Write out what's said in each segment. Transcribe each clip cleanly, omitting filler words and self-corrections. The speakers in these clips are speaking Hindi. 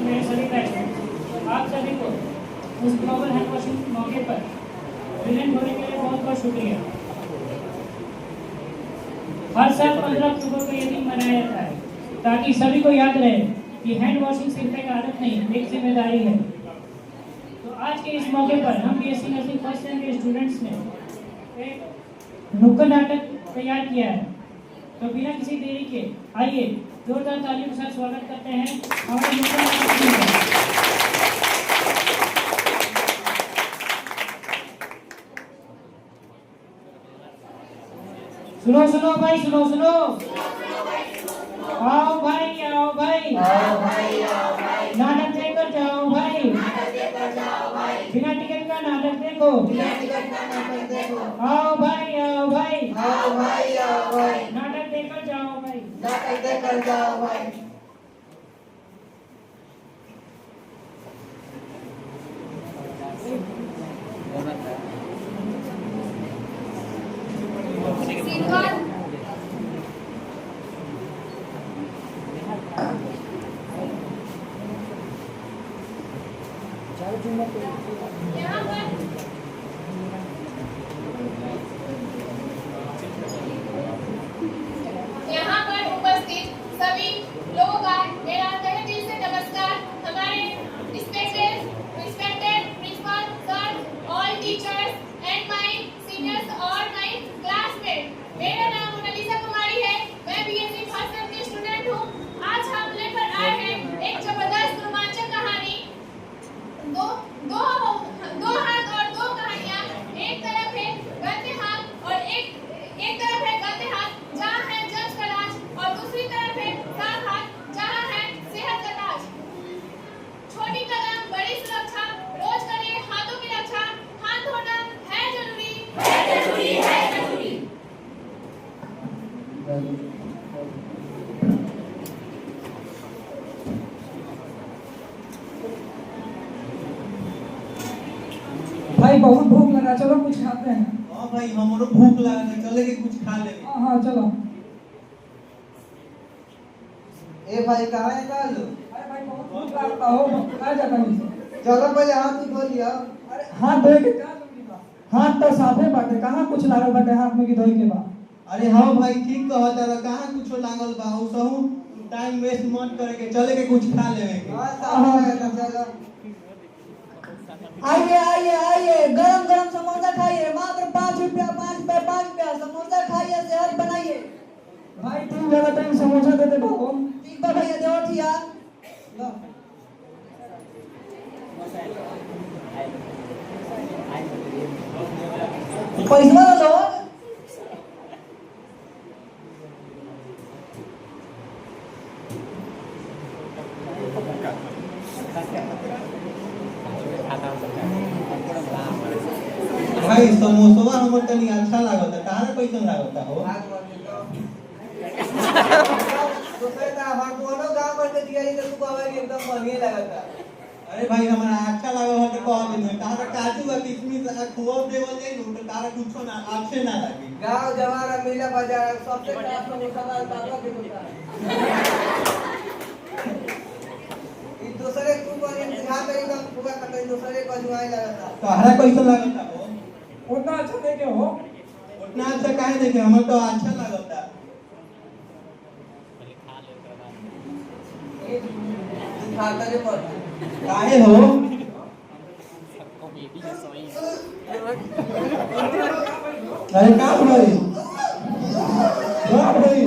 मेरे सभी बैचमेट्स, आप सभी को इस ग्लोबल हैंड वॉशिंग मौके पर प्रेजेंट होने के लिए बहुत बहुत शुक्रिया। हर साल 15 अक्टूबर को यह दिन मनाया जाता है ताकि सभी को याद रहे कि हैंड वॉशिंग सिर्फ एक आदत नहीं, एक जिम्मेदारी है। तो आज के इस मौके पर हम बीएससी नर्सिंग फर्स्ट ईयर के स्टूडेंट्स ने एक नुक्कड़ नाटक तैयार किया है। तो बिना किसी देरी के आइए जोरदार तालियों के साथ स्वागत करते हैं हमारे नुक्कड़ नाटक टीम का। सुनो सुनो भाई, सुनो सुनो, आओ भाई, आओ भाई, नाटक देखकर जाओ भाई, बिना टिकट का नाटक देखो, आओ भाई, आओ भाई, नाटक देखकर जाओ भाई। यहाँ पर उपस्थित सभी लोगों का मेरा तहे दिल से नमस्कार। हमारे respected principal sir, all teachers and my seniors और माय क्लासमेट। मेरा नाम मोनालिसा कुमारी है। मैं बीएससी फर्स्ट ईयर की स्टूडेंट हूँ। आज हम लेकर आए हैं एक जबरदस्त रोमांचक कहानी। दो हाथ और दो कहानियाँ। एक तरफ है गंदे हाथ और एक तरफ है गंदे हाथ जहाँ है जज का राज, और दूसरी तरफ है साफ हाथ जहाँ है सेहत का ताज। छोटी कदम बड़ी सुरक्षा, रोज करें हाथों की रक्षा। हाथ धोना है जरूरी, है जरूरी, है जरूरी। भाई बहुत भूख लगा, चलो कुछ खाते हैं। हाँ भाई, हमरो भूख लगा है, चले के कुछ खा ले। हाँ चलो। ए भाई कहाँ है कालू? अरे भाई बहुत भूख लगता हो, कहाँ जाता नहीं। चलो पहले हाथ धो लिया। अरे हाथ धोए के क्या जरूरी बा? हाथ तो साफे बाटे, कहाँ कुछ लागल बाटे हाथ में की धोए के बा? अरे हाँ भाई, ठीक कहत है, कहाँ कुछो लागल बा। उ सहू टाइम वेस्ट मत करे के, चले के कुछ खा लेवे के। हाँ साफ है, चलो। आइए आइए आइए, गरम गरम समोसा खाइए, मात्र 5 रुपया, 5 रुपया, 5 रुपया। समोसा खाइए, सेहत बनाइए। भाई तुम ज्यादा टाइम समोसा दे दे बाबू। ठीक बा भैया, देओ ठिया। लो। पैसा लो। भाई समोसवा हमर तनी अच्छा लागत है, तारे कैसन लागत हो? दूसरे का हर दोनों गांव पर के दिया तो तू बाबा के एकदम बढ़िया लगा था। अरे भाई हमरा अच्छा लागो है तो कह देना। तारा काजू और किशमिश आ खोब देवल जाई नु तो तारा कुछो ना अच्छे ना लगी। गांव जवारा मेला बाजार सबसे बड़ा समोसा वाला बाबा के दुकान। ई दूसरे तू बढ़िया सिखा के एकदम पूरा कटे, दूसरे को जुआई लगा था। तारा कैसन लागत हो? उतना अच्छा देखे हो? उतना अच्छा काहे देखे, हमर तो अच्छा लागत है। खाता जो पर काहे हो? अरे का भाई? का भाई?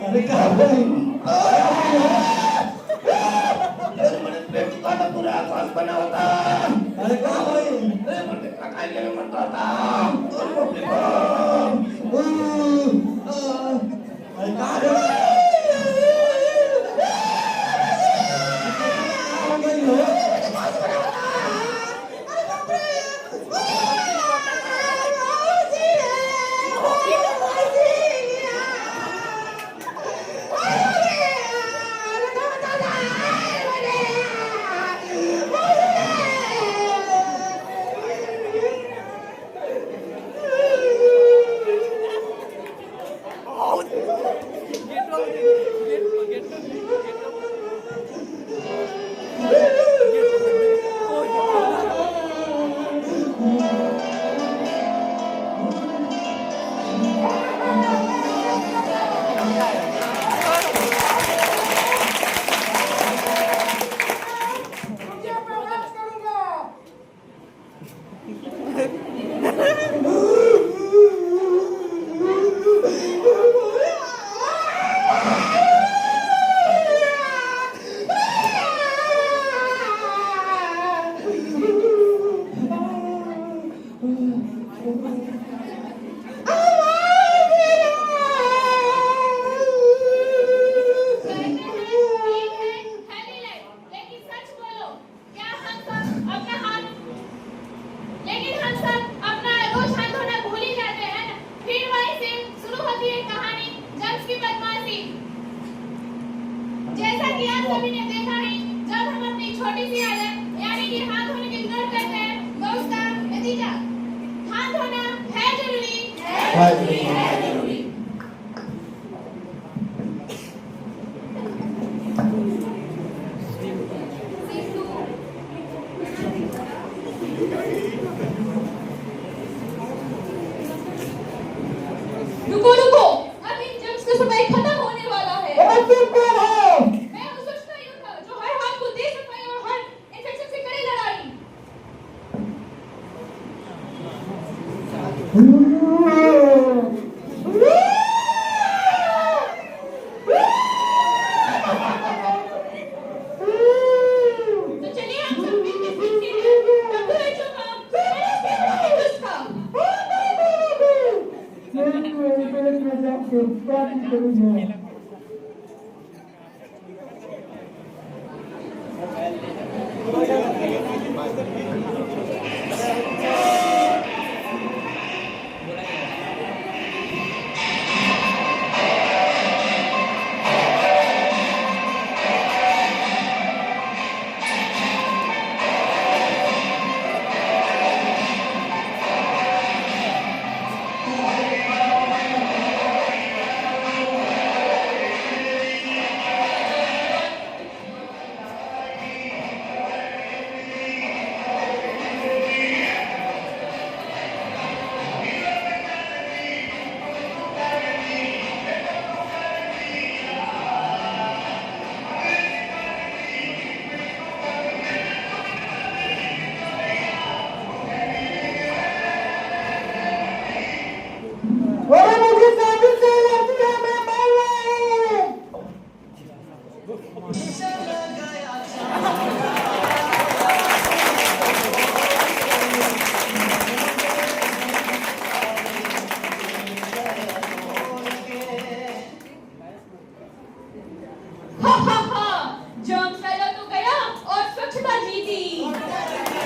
अरे का भाई? अरे का भाई? अरे का भाई? सभी ने देखा है जब हम अपनी छोटी सी आदत यानी कि हाथ धोने की इग्नोर करते हैं तो उसका नतीजा हाथ धोना है जरूरी रुको रुको अब इन जंक्स का समय खत्म होने वाला है मैं उस शख्स का यूं था जो हर हाथ को दे सकता है और हर इन्फेक्शन से करे लड़ाई तो चलिए हम सब मिलकर सीखते हैं WHO का वायरस का जंग फैला तो गया और स्वच्छता जीती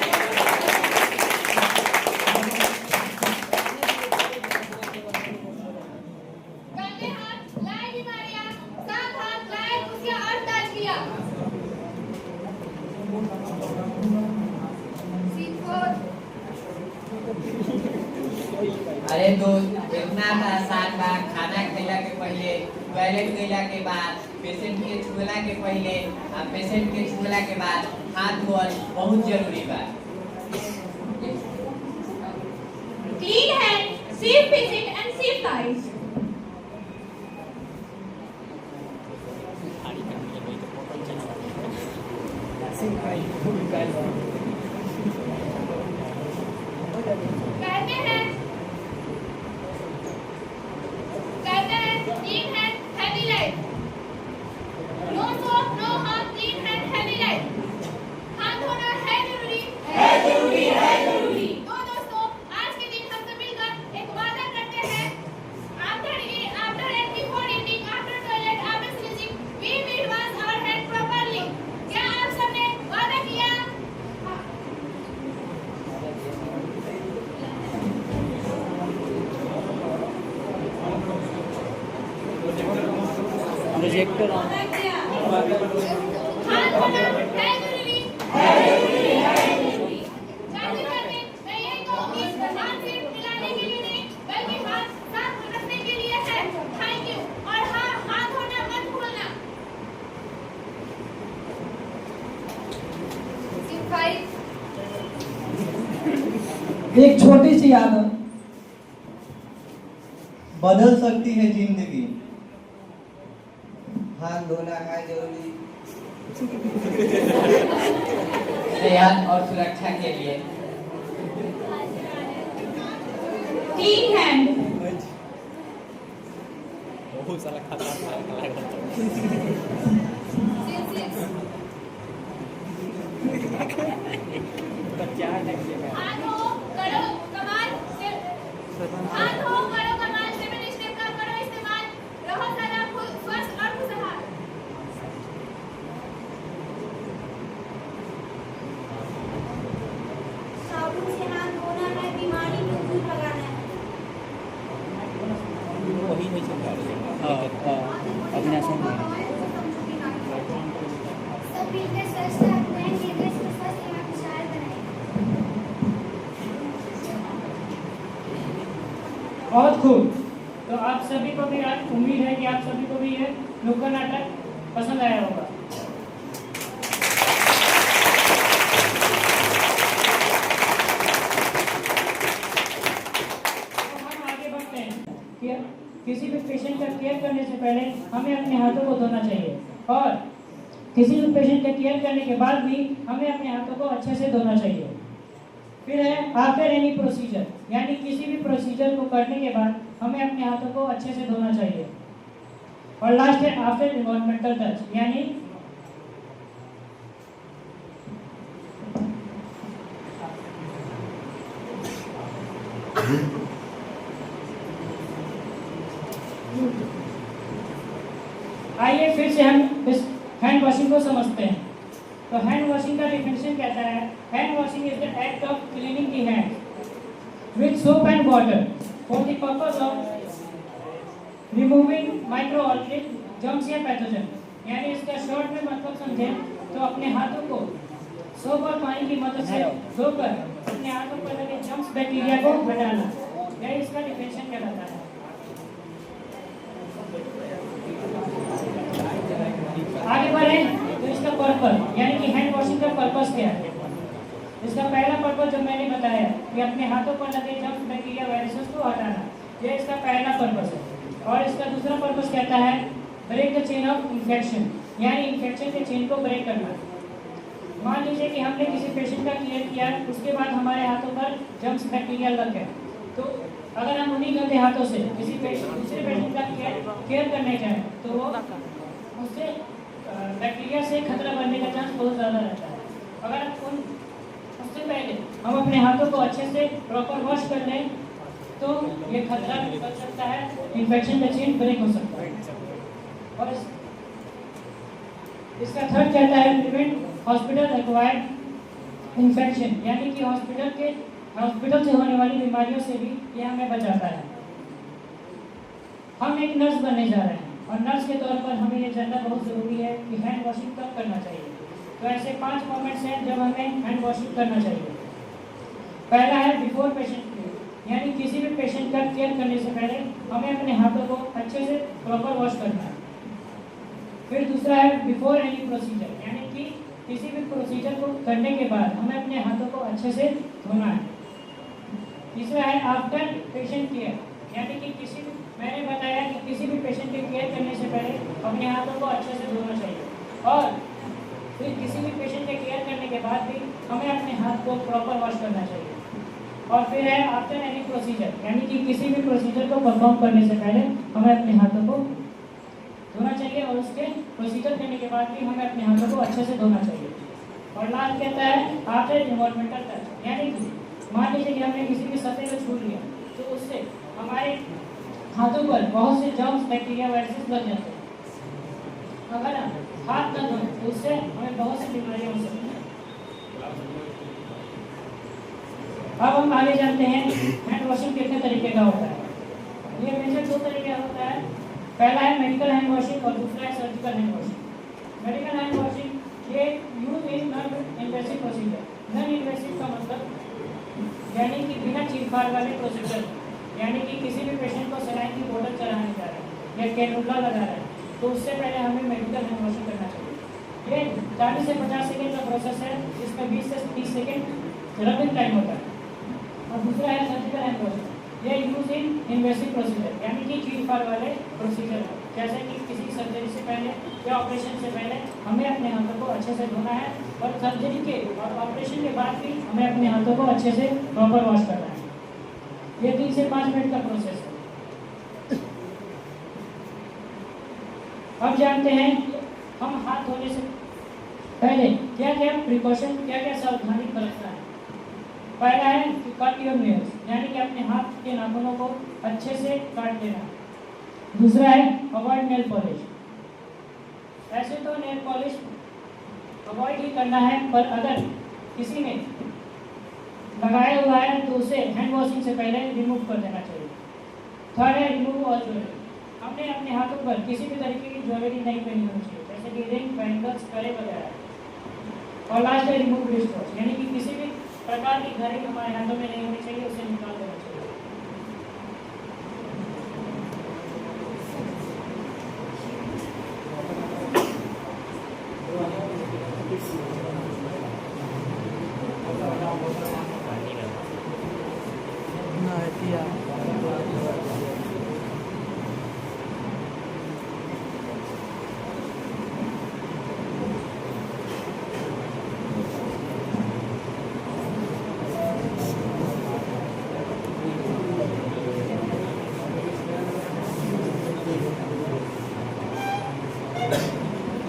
गंदे हाथ लाए बीमारियां साफ हाथ लाए उसका अर्थ आज किया अरे दोस्त इतना आसान बा खाना खैला के पहले टॉयलेट गईला के बाद पेशेंट के छुएला के पहले आ पेशेंट के छुएला के बाद हाथ धोअल बहुत जरूरी बा clean hand safe patient and safe lives कहते हैं clean hand happy life no soap no हाथ clean hand happy life हाथ धोना है जरूरी तो दोस्तों आज के दिन हम सब मिलकर एक वादा करते हैं after and before eating after toilet after sneezing we will wash our hands properly क्या आप सबने वादा किया प्रोजेक्टर ऑन हाथ धोना है जरूरी जाते जाते मैं यही कहूंगी हाथ सिर्फ मिलाने के लिए नहीं बल्कि हाथ साफ रखने के लिए है थैंक यू और हाँ हाथ धोना मत भूलना एक छोटी सी आदत बदल सकती है जिंदगी हाथ धोना है जरूरी सेहत और सुरक्षा के लिए क्लीन हैंड बहुत सारा खाता हाथ हो करो कमाल से हाथ हो करो कमाल 7 स्टेप का करो इस्तेमाल रहो सदा स्वस्थ और खुशहाल साबुन से हाथ धोना है बीमारी को दूर भगाना है वही नहीं चल रहा है अविनाश मिलकर स्वच्छता अभियान के देश को स्वस्थ एवं खुशहाल बनाएं। बहुत खूब। तो आप सभी को भी आज उम्मीद है कि आप सभी को भी ये नुक्कड़ नाटक पसंद आया होगा। तो हम आगे बढ़ते हैं कि किसी भी पेशेंट का केयर करने से पहले हमें अपने हाथों को धोना चाहिए और किसी भी पेशेंट का केयर करने के बाद भी हमें अपने हाथों को अच्छे से धोना चाहिए। फिर है आफ्टर एनी प्रोसीजर, यानी किसी भी प्रोसीजर को करने के बाद हमें अपने हाथों को अच्छे से धोना चाहिए। और लास्ट है आफ्टर एनवायरमेंटल टच, यानी आइए फिर से हम इस हैंड वॉशिंग को समझते हैं। तो हैंड वॉशिंग का डेफिनेशन कहता है, hand washing is the act of cleaning the hands with soap and water for the purpose of removing micro organism, germs या पैथोजन। यानी इसका शॉर्ट में मतलब समझें तो अपने हाथों को सोप और पानी की मदद से धोकर अपने हाथों पर लगे जर्म्स बैक्टीरिया को हटाना, यह इसका डेफिनेशन कहलाता है। आगे बढ़ें तो इसका पर्पस, यानी कि हैंड वॉशिंग का पर्पस क्या है। इसका पहला पर्पस जो मैंने बताया कि अपने हाथों पर लगे जर्म्स बैक्टीरिया वायरसेस को हटाना, यह इसका पहला पर्पस है। और इसका दूसरा पर्पस कहता है break the chain of infection, यानी इन्फेक्शन के चेन को ब्रेक करना। मान लीजिए कि हमने किसी पेशेंट का केयर किया, उसके बाद हमारे हाथों पर जर्म्स बैक्टीरिया लग गए, तो अगर हम उन्हीं गंदे हाथों से किसी दूसरे पेशेंट का केयर करने जाएं तो वो उससे बैक्टीरिया से खतरा बढ़ने का चांस बहुत ज़्यादा रहता है। अगर उससे पहले हम अपने हाथों को अच्छे से प्रॉपर वॉश कर लें तो ये खतरा भी बच सकता है, इन्फेक्शन का चेन ब्रेक हो सकता है। और इसका थर्ड कहता है प्रिवेंट हॉस्पिटल एक्वायर्ड इन्फेक्शन, यानी कि हॉस्पिटल से होने वाली बीमारियों से भी ये हमें बचाता है। हम एक नर्स बनने जा रहे हैं और नर्स के तौर पर हमें ये जानना बहुत ज़रूरी है कि हैंड वॉशिंग कब करना चाहिए। तो ऐसे 5 मोमेंट्स हैं जब हमें हैंड वॉशिंग करना चाहिए। पहला है बिफोर पेशेंट केयर, यानी किसी भी पेशेंट का केयर करने से पहले हमें अपने हाथों को अच्छे से प्रॉपर वॉश करना है। फिर दूसरा है बिफोर एनी प्रोसीजर, यानी कि किसी भी प्रोसीजर को करने के बाद हमें अपने हाथों को अच्छे से धोना है। तीसरा है आफ्टर पेशेंट केयर, यानी कि मैंने बताया कि किसी भी पेशेंट के केयर करने से पहले अपने हाथों को अच्छे से धोना चाहिए। और फिर किसी भी पेशेंट के केयर करने के बाद भी हमें अपने हाथ को प्रॉपर वॉश करना चाहिए। और फिर है आफ्टर एनी प्रोसीजर, यानी कि किसी भी प्रोसीजर को परफॉर्म करने से पहले हमें अपने हाथों को धोना चाहिए और उसके प्रोसीजर करने के बाद भी हमें अपने हाथों को अच्छे से धोना चाहिए। और लास्ट कहता है आफ्टर एनवायरमेंटल टच, यानी कि मान लीजिए कि हमने किसी भी सतह को छू लिया तो उससे हमारे हाथों पर बहुत से जर्म्स बैक्टीरिया वायरसेस लग जाते हैं। अगर हम हाथ न धोएं तो उससे हमें बहुत सी बीमारियां हो सकती हैं। अब हम आगे जानते हैं हैंड वॉशिंग कितने तरीके का होता है। ये मेजर 2 तरीके का होता है। पहला है मेडिकल हैंड वॉशिंग और दूसरा है surgical hand washing. Medical hand washing ये use in non invasive procedure. Non invasive का मतलब यानी कि बिना चीरफाड़ वाले प्रोसीजर, यानी कि किसी भी पेशेंट को सलाइन की बोतल चढ़ाने जा रहे हैं या कैनुला लगा रहे हैं तो उससे पहले हमें मेडिकल हैंड वॉशिंग करना चाहिए। ये 40 से 50 सेकेंड का प्रोसेस है, जिसमें 20 से 30 सेकेंड रबिंग टाइम होता है। और दूसरा है सर्जिकल हैंड वॉशिंग, ये यूज इन इन्वेसिव प्रोसीजर, यानी कि चीरफाड़ वाले प्रोसीजर, जैसे कि किसी सर्जरी से पहले या ऑपरेशन से पहले हमें अपने हाथों को अच्छे से धोना है और सर्जरी के और ऑपरेशन के बाद भी हमें अपने हाथों को अच्छे से प्रॉपर वॉश करना है। ये 3 से 5 मिनट का प्रोसेस है। अब जानते हैं हम हाथ धोने से पहले क्या क्या प्रिकॉशन, क्या क्या सावधानी बरतना है। पहला है कि कट योर नेल्स, यानी कि अपने हाथ के नाखूनों को अच्छे से काट लेना। दूसरा है अवॉइड नेल पॉलिश। ऐसे तो नेल पॉलिश अवॉइड ही करना है, पर अगर किसी ने लगाया हुआ है तो उसे हैंड वॉशिंग से पहले रिमूव कर देना चाहिए। थर्ड है रिमूव ऑल ज्वेलरी। हमने अपने हाथों पर किसी भी तरीके की ज्वेलरी नहीं पहनी होनी चाहिए, जैसे कि रिंग, बैंगल्स, कड़े वगैरह। और लास्ट है रिमूव डिस्टॉर्स, यानी कि किसी भी प्रकार की घड़ी हमारे हाथों में नहीं होनी चाहिए, उसे निकाल देना चाहिए।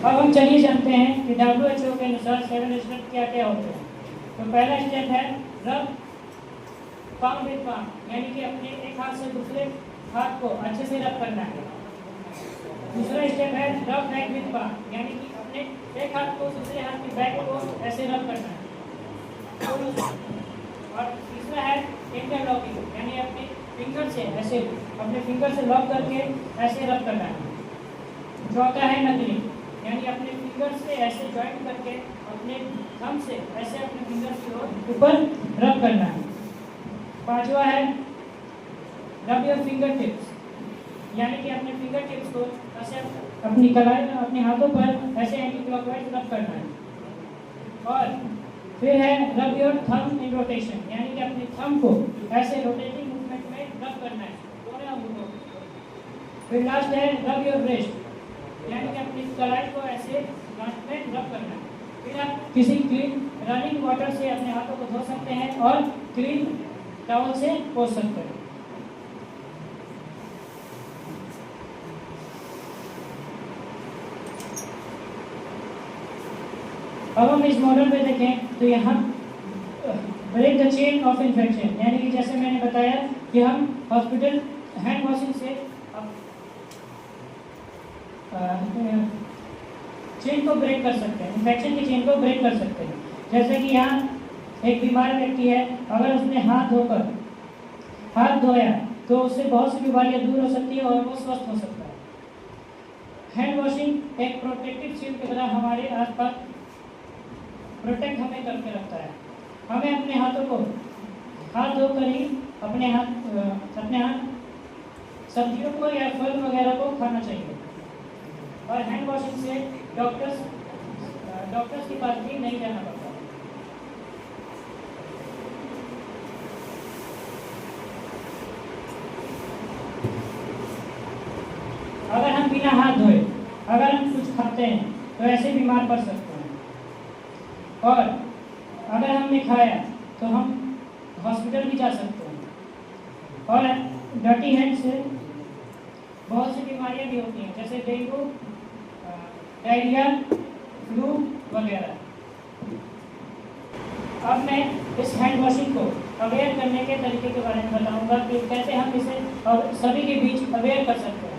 अब हम चलिए जानते हैं कि WHO के अनुसार 7 स्टेप क्या क्या होते हैं। तो पहला स्टेप है रब पाम विद पाम, यानी कि अपने एक हाथ से दूसरे हाथ को अच्छे से रब करना है। दूसरा स्टेप है रब बैक विद पाम, यानी कि अपने एक हाथ को दूसरे हाथ की बैक को ऐसे रब करना है। और तीसरा है इंटरलॉकिंग, यानी अपने फिंगर से ऐसे अपने फिंगर से लॉक करके ऐसे रब करना है। चौथा है नकलिंग, यानी अपने फिंगर से ऐसे जॉइंट करके अपने थंब से ऐसे अपने फिंगर की ऊपर रब करना है। पांचवा है रब योर फिंगर टिप्स, यानी कि अपने फिंगर टिप्स को ऐसे अपनी कलाई अपने हाथों पर ऐसे एंटी क्लॉकवाइज रब करना है। और फिर है rub your thumb in rotation, यानी कि अपने थंब को ऐसे रोटेटिंग मूवमेंट में रब करना है दोनों अंगूठों को। फिर लास्ट है रब योर ब्रेस्ट, यानी कि अपनी कलाई को ऐसे गांठ में रब करना है। फिर आप किसी क्लीन रनिंग वाटर से अपने हाथों को धो सकते हैं और क्लीन टॉवल से पोंछ सकते हैं। अब हम इस मॉडल में देखें तो यहाँ break the chain of infection, यानी कि जैसे मैंने बताया कि हम हॉस्पिटल हैंड वॉशिंग से चेन को ब्रेक कर सकते हैं, इन्फेक्शन की चेन को ब्रेक कर सकते हैं। जैसे कि यहाँ एक बीमार व्यक्ति है, अगर उसने हाथ धोया तो उससे बहुत सी बीमारियां दूर हो सकती है और वो स्वस्थ हो सकता है। हैंड वॉशिंग एक प्रोटेक्टिव शील्ड की तरह हमारे आसपास प्रोटेक्ट हमें करके रखता है। हमें अपने हाथों को हाथ धोकर ही अपने हाथ सब्जियों को या फल वगैरह को खाना चाहिए। और हैंड वॉशिंग से डॉक्टर्स के पास भी नहीं जाना पड़ता। अगर हम बिना हाथ धोए अगर हम कुछ खाते हैं तो ऐसे बीमार पड़ सकते हैं, और अगर हमने खाया तो हम हॉस्पिटल भी जा सकते हैं। और डर्टी हैंड से बहुत सी बीमारियां भी होती हैं, जैसे डेंगू, डायरिया, फ्लू वगैरह। अब मैं इस हैंड वॉशिंग को अवेयर करने के तरीके के बारे में बताऊंगा कि कैसे हम इसे सभी के बीच अवेयर कर सकते हैं।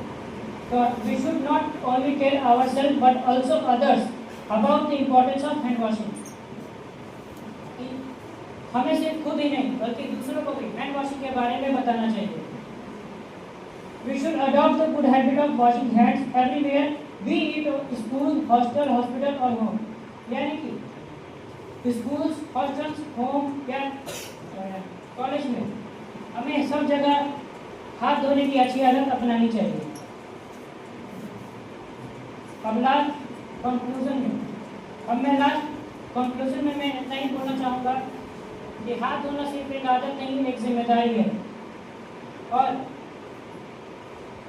तो we should not only tell ourselves but also others about the importance of hand washing. हमें सिर्फ खुद ही नहीं बल्कि दूसरों को भी हैंड वॉशिंग के बारे में बताना चाहिए। We should adopt the good habit of washing hands everywhere, be it school, hostel, hospital or home. यानी कि schools, hostels, home या कॉलेज में हमें सब जगह हाथ धोने की अच्छी आदत अपनानी चाहिए। अब लास्ट कंक्लूजन में मैं इतना ही बोलना चाहूँगा कि हाथ धोना सिर्फ एक आदत नहीं, एक जिम्मेदारी है। और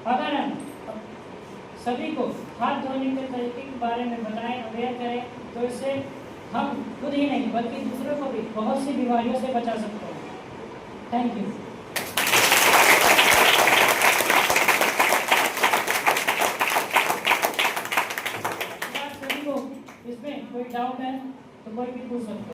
अगर हम सभी को हाथ धोने के तरीके के बारे में बताएं, अवेयर करें, तो इससे हम खुद ही नहीं बल्कि दूसरों को भी बहुत सी बीमारियों से बचा सकते हैं। Thank you. सभी को इसमें कोई डाउट है तो कोई भी पूछ सकते हैं।